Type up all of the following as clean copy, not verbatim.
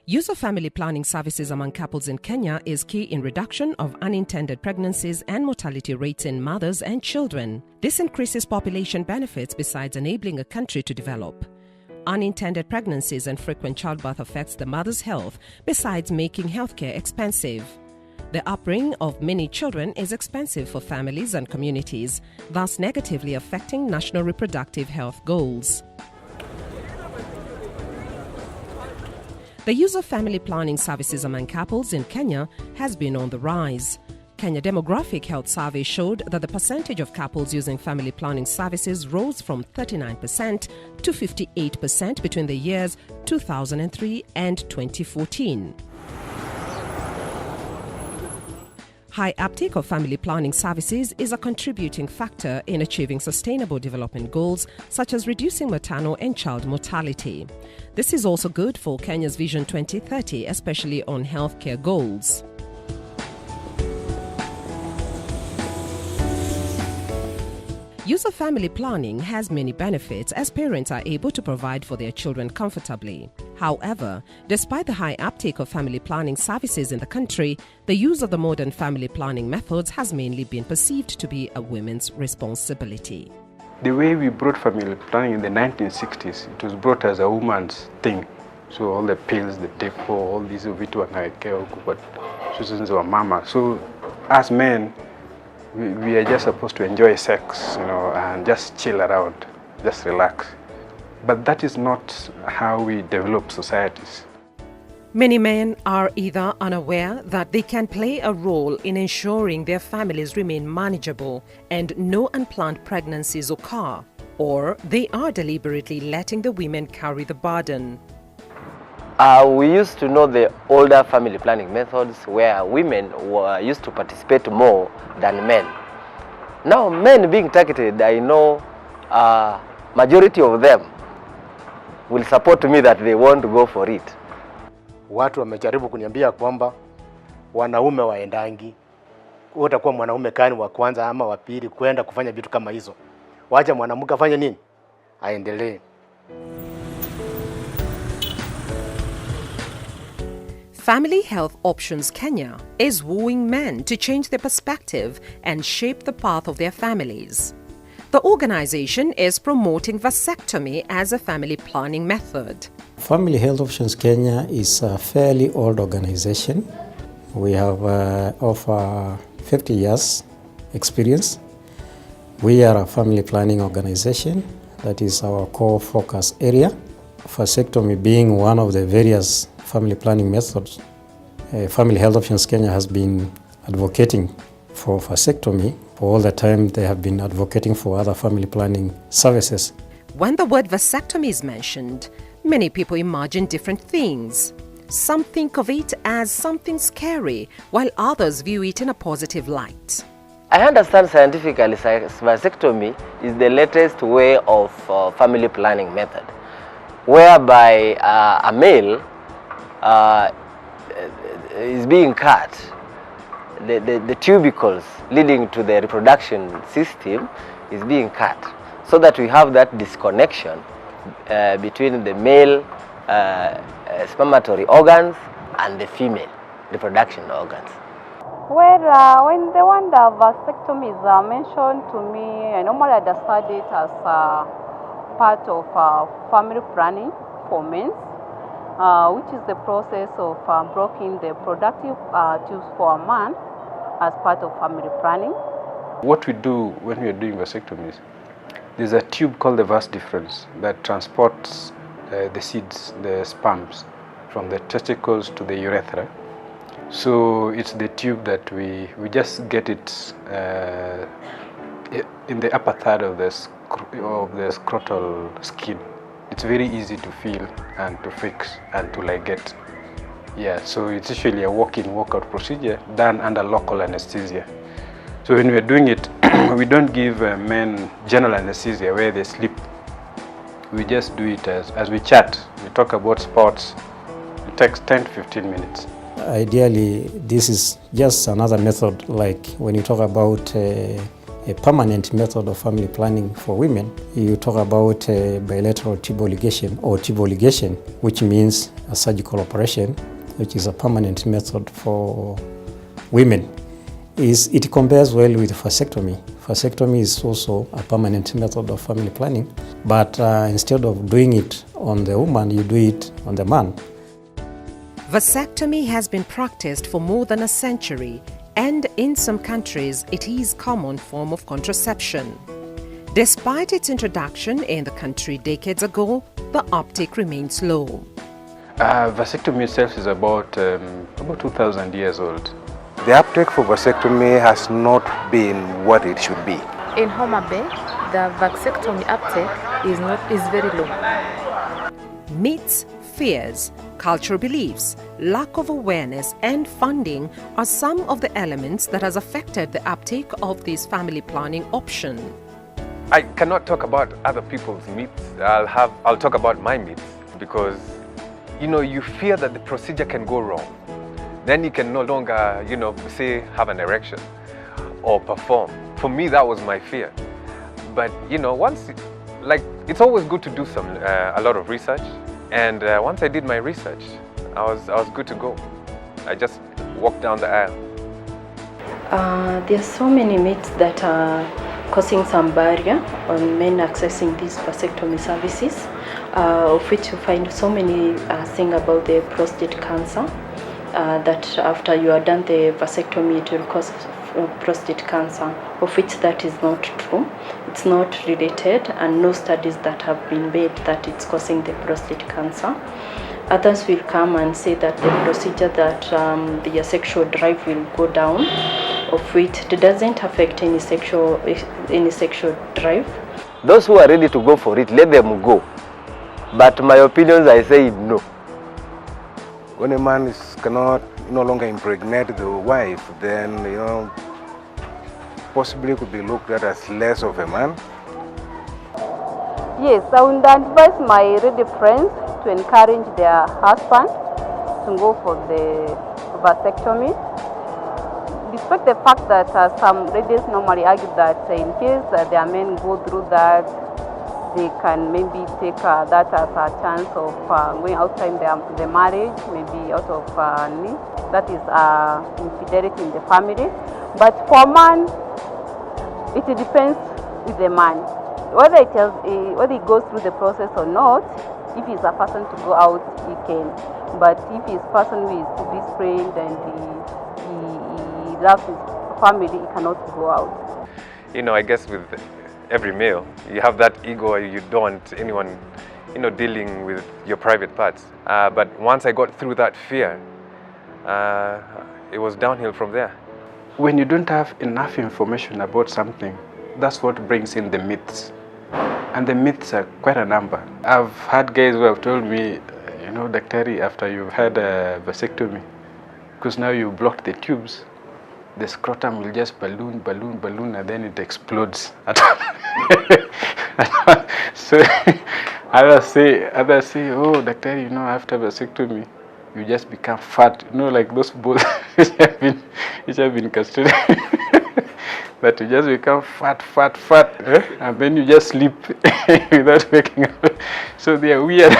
Use of family planning services among couples in Kenya is key in reduction of unintended pregnancies and mortality rates in mothers and children. This increases population benefits besides enabling a country to develop. Unintended pregnancies and frequent childbirth affects the mother's health besides making healthcare expensive. The upbringing of many children is expensive for families and communities, thus negatively affecting national reproductive health goals. The use of family planning services among couples in Kenya has been on the rise. Kenya Demographic Health Survey showed that the percentage of couples using family planning services rose from 39% to 58% between the years 2003 and 2014. High uptake of family planning services is a contributing factor in achieving sustainable development goals such as reducing maternal and child mortality. This is also good for Kenya's Vision 2030, especially on healthcare goals. Use of family planning has many benefits as parents are able to provide for their children comfortably. However, despite the high uptake of family planning services in the country, the use of the modern family planning methods has mainly been perceived to be a women's responsibility. The way we brought family planning in the 1960s, it was brought as a woman's thing. So all the pills, the depo, all these vitu wanawekewa but sisi wa mama. So as men, we are just supposed to enjoy sex, and just chill around, just relax. But that is not how we develop societies. Many men are either unaware that they can play a role in ensuring their families remain manageable and no unplanned pregnancies occur, or they are deliberately letting the women carry the burden. We used to know the older family planning methods where women used to participate more than men. Now men being targeted, I know majority of them will support me that they want to go for it. Watu wamejaribu kuniambia kwamba wanaume waendangi. Utakuwa mwanaume kani wa kwanza ama wa pili kwenda kufanya vitu kama hizo. Wacha mwanamke afanye nini? Aendelee. Family Health Options Kenya is wooing men to change their perspective and shape the path of their families. The organization is promoting vasectomy as a family planning method. Family Health Options Kenya is a fairly old organization. We have over 50 years experience. We are a family planning organization. That is our core focus area. Vasectomy being one of the various family planning methods. Family Health Options Kenya has been advocating for vasectomy. For all the time they have been advocating for other family planning services. When the word vasectomy is mentioned, many people imagine different things. Some think of it as something scary, while others view it in a positive light. I understand scientifically vasectomy is the latest way of family planning method, whereby a male is being cut. The tubercles leading to the reproduction system is being cut, so that we have that disconnection between the male spermatory organs and the female reproduction organs. Well, when the word vasectomy is mentioned to me, I normally understand it as part of family planning for men, which is the process of blocking the productive tubes for a man as part of family planning. What we do when we are doing vasectomies, there's a tube called the vas deferens that transports the seeds, the sperms, from the testicles to the urethra. So it's the tube that we just get it in the upper third of the scrotal skin. It's very easy to feel and to fix and to get. Yeah, so it's usually a walk-in, walk-out procedure done under local anesthesia. So when we're doing it, we don't give men general anesthesia where they sleep. We just do it as we chat. We talk about sports. It takes 10 to 15 minutes. Ideally, this is just another method, like when you talk about a permanent method of family planning for women, you talk about bilateral tubal ligation or tubal ligation, which means a surgical operation, which is a permanent method for women. It compares well with vasectomy. Vasectomy is also a permanent method of family planning, but instead of doing it on the woman, you do it on the man. Vasectomy has been practiced for more than a century, and in some countries it is a common form of contraception. Despite its introduction in the country decades ago, the uptake remains low. Vasectomy itself is about 2,000 years old. The uptake for vasectomy has not been what it should be. In Homa Bay, the vasectomy uptake is very low. Myths, fears, cultural beliefs, lack of awareness and funding are some of the elements that has affected the uptake of this family planning option. I cannot talk about other people's myths. I'll talk about my myths, because you fear that the procedure can go wrong. Then you can no longer, say have an erection or perform. For me, that was my fear. But it's always good to do a lot of research. And once I did my research, I was good to go. I just walked down the aisle. There are so many myths that are causing some barrier on men accessing these vasectomy services, of which you find so many things about the prostate cancer. That after you are done the vasectomy, it will cause prostate cancer, of which that is not true. It's not related, and no studies that have been made that it's causing the prostate cancer. Others will come and say that the procedure that the sexual drive will go down, of which it doesn't affect any sexual drive. Those who are ready to go for it, let them go. But my opinions, I say no. When a man cannot no longer impregnate the wife, then possibly could be looked at as less of a man. Yes, I would advise my lady friends to encourage their husband to go for the vasectomy. Despite the fact that some ladies normally argue that in case their men go through that, they can maybe take that as a chance of going outside the marriage, maybe out of need. That is infidelity in the family. But for man, it depends with the man. Whether he goes through the process or not, if he's a person to go out, he can. But if he's a person who is disciplined and he loves his family, he cannot go out. I guess with every male, you have that ego. You don't want anyone, dealing with your private parts. But once I got through that fear, it was downhill from there. When you don't have enough information about something, that's what brings in the myths. And the myths are quite a number. I've had guys who have told me, Daktari, after you've had a vasectomy, because now you blocked the tubes, the scrotum will just balloon, and then it explodes. So others say, oh, Daktari, after vasectomy, you just become fat, like those boys which have been castrated. That you just become fat, and then you just sleep without waking up. So they are weird.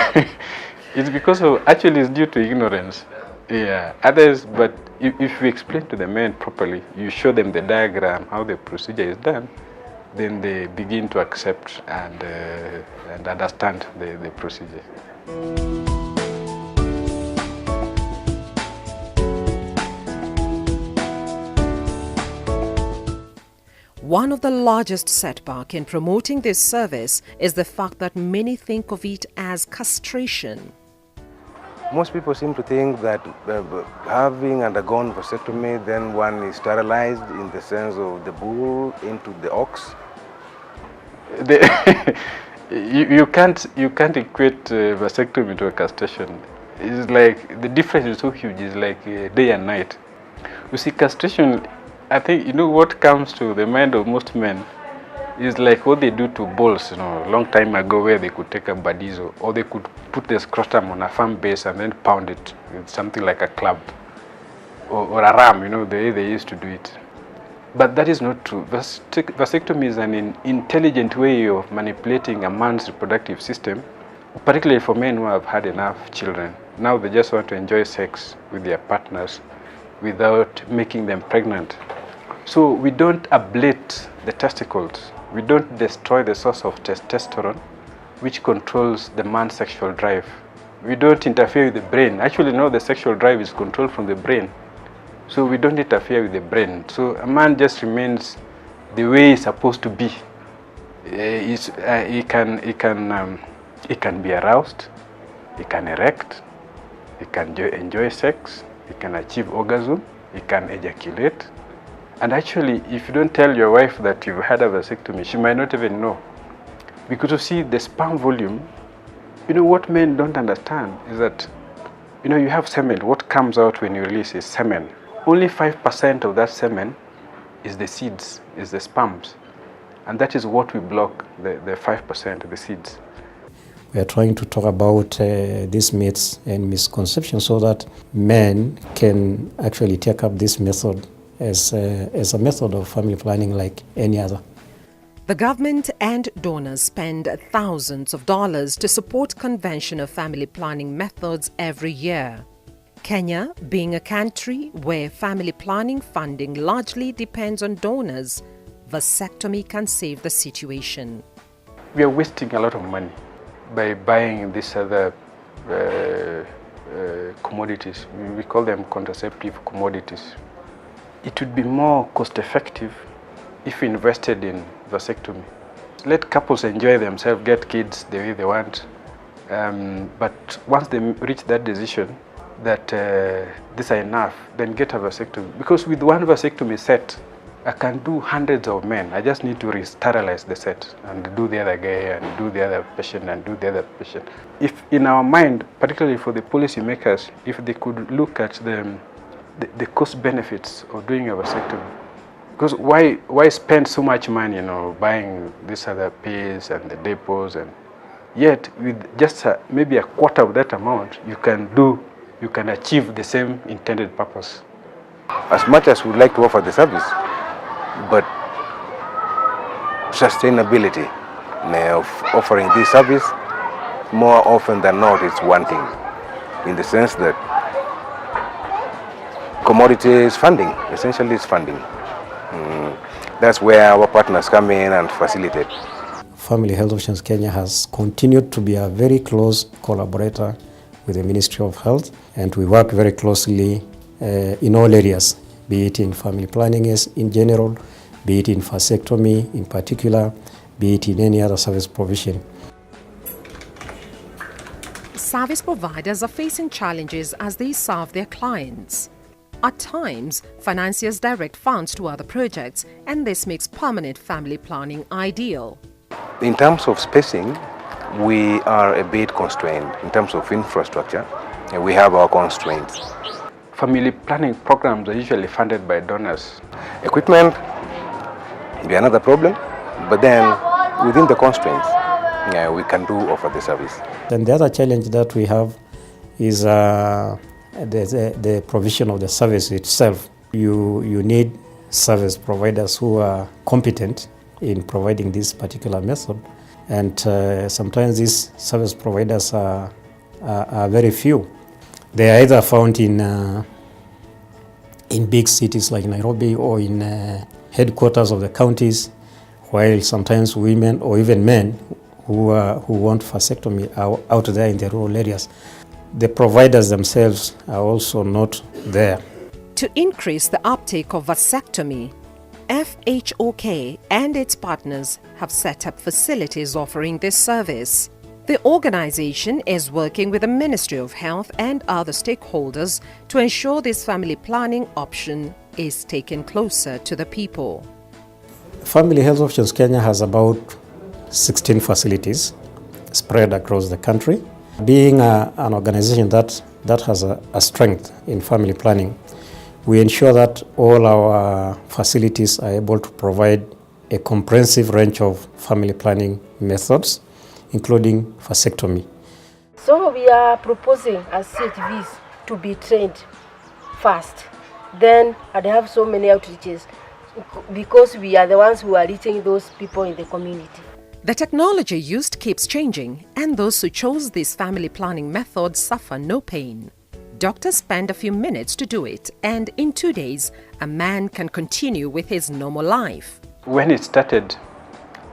It's because actually it's due to ignorance. Yeah, others, but if you explain to the men properly, you show them the diagram, how the procedure is done, then they begin to accept and understand the procedure. One of the largest setbacks in promoting this service is the fact that many think of it as castration. Most people seem to think that having undergone vasectomy, then one is sterilized in the sense of the bull into the ox. You can't equate vasectomy to a castration. It's like the difference is so huge. It's like day and night. You see, castration, I think what comes to the mind of most men is like what they do to bulls, a long time ago, where they could take a badizo, or they could put the scrotum on a firm base and then pound it with something like a club or a ram, the way they used to do it. But that is not true. Vasectomy is an intelligent way of manipulating a man's reproductive system, particularly for men who have had enough children. Now they just want to enjoy sex with their partners without making them pregnant. So we don't ablate the testicles. We don't destroy the source of testosterone, which controls the man's sexual drive. We don't interfere with the brain. Actually, no, the sexual drive is controlled from the brain. So we don't interfere with the brain. So a man just remains the way he's supposed to be. He can be aroused, he can erect, he can enjoy sex, he can achieve orgasm, he can ejaculate. And actually, if you don't tell your wife that you've had a vasectomy, she might not even know. Because you see, the sperm volume, what men don't understand is that, you have semen. What comes out when you release is semen. Only 5% of that semen is the seeds, is the sperms. And that is what we block, the 5% of the seeds. We are trying to talk about these myths and misconceptions so that men can actually take up this method as a method of family planning like any other. The government and donors spend thousands of dollars to support conventional family planning methods every year. Kenya, being a country where family planning funding largely depends on donors, vasectomy can save the situation. We are wasting a lot of money by buying these other commodities. We call them contraceptive commodities. It would be more cost effective if we invested in vasectomy. Let couples enjoy themselves, get kids the way they want. But once they reach that decision that these are enough, then get a vasectomy. Because with one vasectomy set, I can do hundreds of men. I just need to re-sterilize the set and do the other guy and do the other patient and do the other patient. If in our mind, particularly for the policymakers, if they could look at the cost benefits of doing a vasectomy. Because why spend so much money, buying these other pills and the depots, and yet with just maybe a quarter of that amount, you can achieve the same intended purpose. As much as we'd like to offer the service, but sustainability of offering this service more often than not is one thing, in the sense that commodity is funding, essentially is funding. That's where our partners come in and facilitate. Family Health Options Kenya has continued to be a very close collaborator with the Ministry of Health, and we work very closely in all areas, be it in family planning in general, be it in vasectomy in particular, be it in any other service provision. Service providers are facing challenges as they serve their clients. At times, financiers direct funds to other projects, and this makes permanent family planning ideal. In terms of spacing, we are a bit constrained. In terms of infrastructure, we have our constraints. Family planning programs are usually funded by donors. Equipment will be another problem, but then within the constraints, we can do offer the service. And the other challenge that we have is the provision of the service itself. You need service providers who are competent in providing this particular method, and sometimes these service providers are very few. They are either found in big cities like Nairobi or in headquarters of the counties, while sometimes women or even men who want vasectomy are out there in the rural areas. The providers themselves are also not there. To increase the uptake of vasectomy, FHOK and its partners have set up facilities offering this service. The organization is working with the Ministry of Health and other stakeholders to ensure this family planning option is taken closer to the people. Family Health Options Kenya has about 16 facilities spread across the country. Being an organization that has a strength in family planning, we ensure that all our facilities are able to provide a comprehensive range of family planning methods, including vasectomy. So we are proposing as CHVs to be trained first. Then I'd have so many outreaches because we are the ones who are reaching those people in the community. The technology used keeps changing, and those who chose this family planning method suffer no pain. Doctors spend a few minutes to do it, and in 2 days, a man can continue with his normal life. When it started,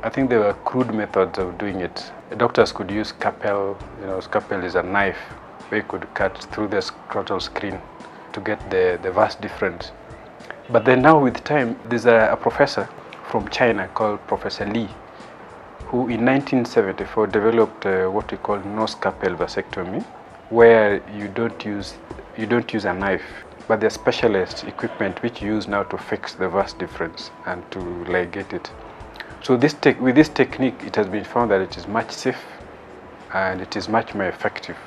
I think there were crude methods of doing it. Doctors could use scalpel. Scalpel is a knife where you could cut through the scrotal screen to get the vast difference. But then now with time, there's a professor from China called Professor Li, who in 1974 developed what we call no scalpel vasectomy, where you don't use a knife, but there's specialized equipment which you use now to fix the vast difference and to ligate it. So with this technique, it has been found that it is much safe and it is much more effective.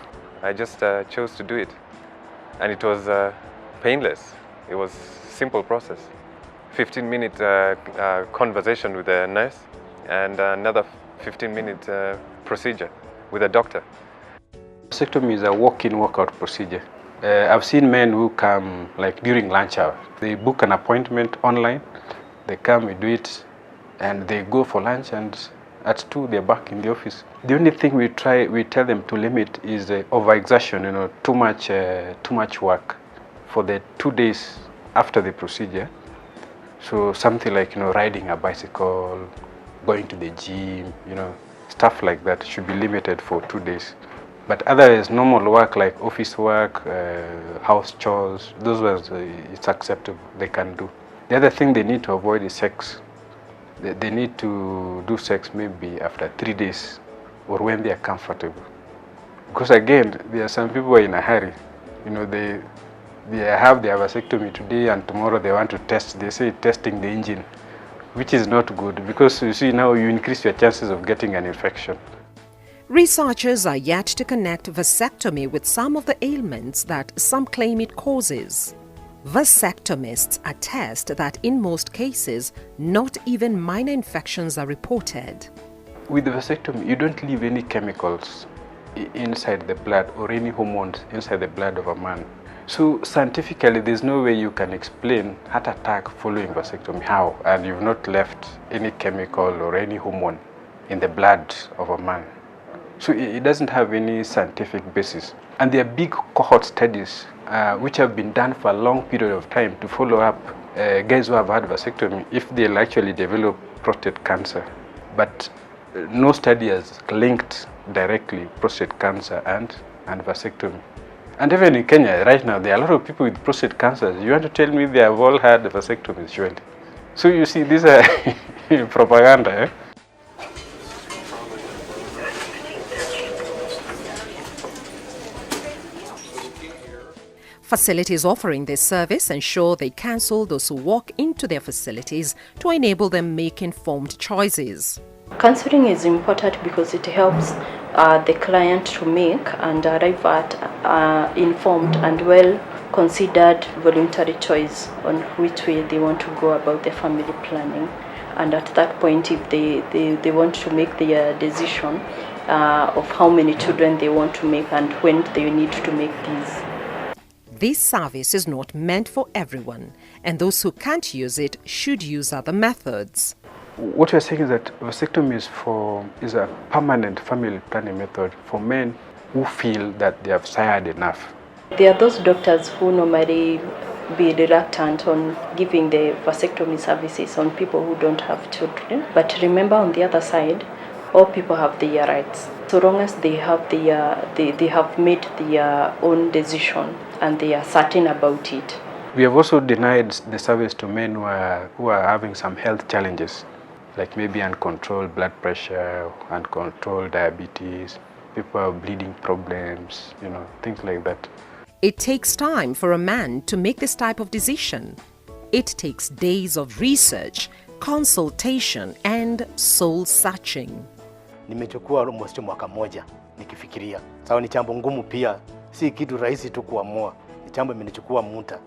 I just chose to do it, and it was painless. It was a simple process. 15-minute conversation with a nurse and another 15-minute procedure with a doctor. Vasectomy is a walk-in, walk-out procedure. I've seen men who come like during lunch hour. They book an appointment online, they come, we do it, and they go for lunch, and at 2 they're back in the office. The only thing we tell them to limit is overexertion, too much work for the 2 days after the procedure. So something like riding a bicycle, going to the gym, stuff like that should be limited for 2 days. But otherwise, normal work like office work, house chores, those ones, it's acceptable, they can do. The other thing they need to avoid is sex. They need to do sex maybe after 3 days or when they are comfortable. Because again, there are some people in a hurry. They have their vasectomy today and tomorrow they want to test. They say testing the engine, which is not good because you see now you increase your chances of getting an infection. Researchers are yet to connect vasectomy with some of the ailments that some claim it causes. Vasectomists attest that in most cases, not even minor infections are reported. With the vasectomy, you don't leave any chemicals inside the blood or any hormones inside the blood of a man. So scientifically, there's no way you can explain heart attack following vasectomy. How? And you've not left any chemical or any hormone in the blood of a man. So it doesn't have any scientific basis. And there are big cohort studies which have been done for a long period of time to follow up guys who have had vasectomy if they'll actually develop prostate cancer. But no study has linked directly prostate cancer and vasectomy. And even in Kenya right now, there are a lot of people with prostate cancers. You want to tell me they have all had vasectomies, surely? So you see, these are propaganda, eh? Facilities offering this service ensure they counsel those who walk into their facilities to enable them make informed choices. Counseling is important because it helps the client to make and arrive at informed and well-considered voluntary choice on which way they want to go about their family planning. And at that point, if they want to make their decision of how many children they want to make and when they need to make these. This service is not meant for everyone, and those who can't use it should use other methods. What we're saying is that vasectomy is a permanent family planning method for men who feel that they have sired enough. There are those doctors who normally be reluctant on giving the vasectomy services on people who don't have children. But remember, on the other side, all people have their rights. So long as they have they have made their own decision and they are certain about it. We have also denied the service to men who are having some health challenges, like maybe uncontrolled blood pressure, uncontrolled diabetes, people have bleeding problems, things like that. It takes time for a man to make this type of decision. It takes days of research, consultation and soul searching. Nimechukua almost mwaka moja nikifikiria. Sawa, ni jambo ngumu pia, si kitu rahisi tu kuamua. Ni jambo imenichukua muda.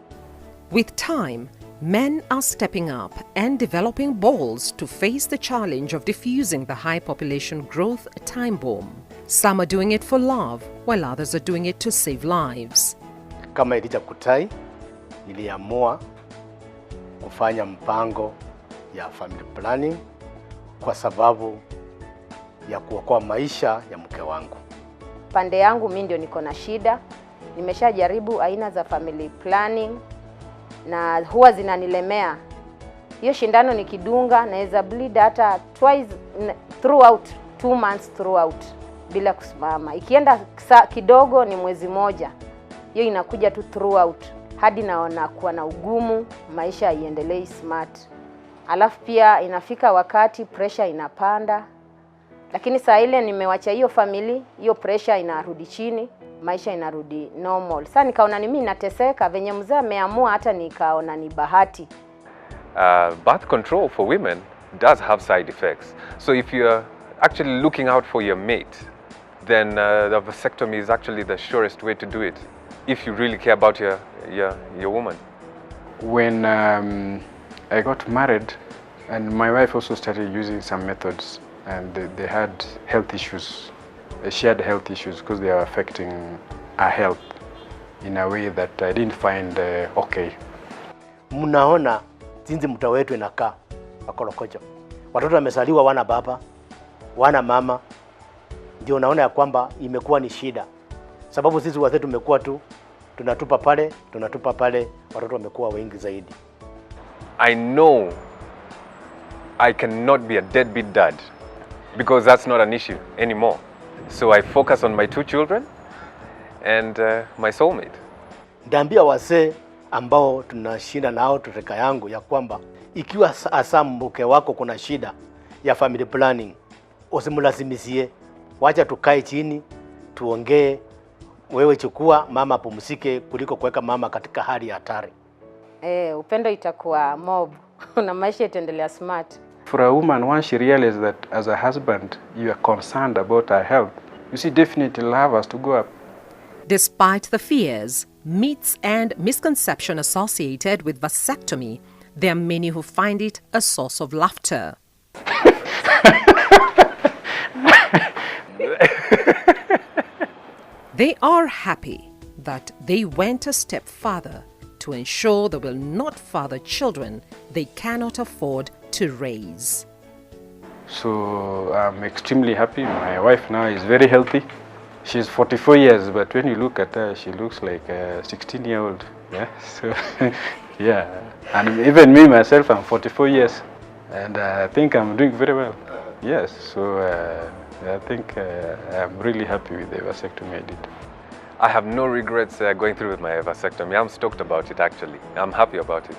With time, men are stepping up and developing balls to face the challenge of diffusing the high population growth time bomb. Some are doing it for love, while others are doing it to save lives. Kama Elijah Kutai, niliamua kufanya mpango ya family planning kwa sababu ya kuokoa maisha ya mke wangu. Pande yangu mimi ndio niko na shida. Nimeshajaribu aina za family planning na huwa zinanilemea. Hiyo shindano nikidunga naweza bleed hata twice throughout 2 months throughout bila kusimama. Ikienda kidogo ni mwezi moja. Hiyo inakuja tu throughout hadi naona kuwa na ugumu, maisha haiendelei smart. Alafu pia inafika wakati pressure inapanda. Lakini saa ile nimewacha hiyo family, hiyo pressure inarudi chini, maisha inarudi normal. Sasa nikaona ni mimi nateseka venye mzee ameamua, hata nikaona ni bahati. Birth control for women does have side effects. So if you're actually looking out for your mate, then the vasectomy is actually the surest way to do it, if you really care about your woman. When I got married, and my wife also started using some methods, and they had health issues. She had health issues because they are affecting her health in a way that I didn't find okay. Mnaona jinsi mtaa wetu inakaa wakorokocho. Watoto wamezaliwa wana baba, wana mama. Ndio naona ya kwamba imekuwa ni shida. Sababu sisi wazee tumekuwa tu tunatupa pale, watoto wamekuwa wengi zaidi. I know I cannot be a deadbeat dad because that's not an issue anymore. So I focus on my 2 children and my soulmate. Ndaambia wazee ambao tunashinda nao tuteka yangu ya kwamba ikiwa asa mke wako kuna shida ya family planning, usimlazimizie. Wacha tukae chini, tuongee, wewe chukua, mama pumzike kuliko kuweka mama katika hali ya hatari. Upendo itakuwa mob na maisha itaendelea smart. For a woman, once she realizes that as a husband you are concerned about her health, you see, definitely will have us to go up. Despite the fears, myths and misconception associated with vasectomy, there are many who find it a source of laughter. They are happy that they went a step further to ensure they will not father children they cannot afford to raise. So I'm extremely happy. My wife now is very healthy. She's 44 years, but when you look at her, she looks like a 16-year-old. Yeah, so yeah. And even me myself, I'm 44 years, and I think I'm doing very well. Yes, so I think I'm really happy with the vasectomy I did. I have no regrets going through with my vasectomy. I'm stoked about it actually. I'm happy about it.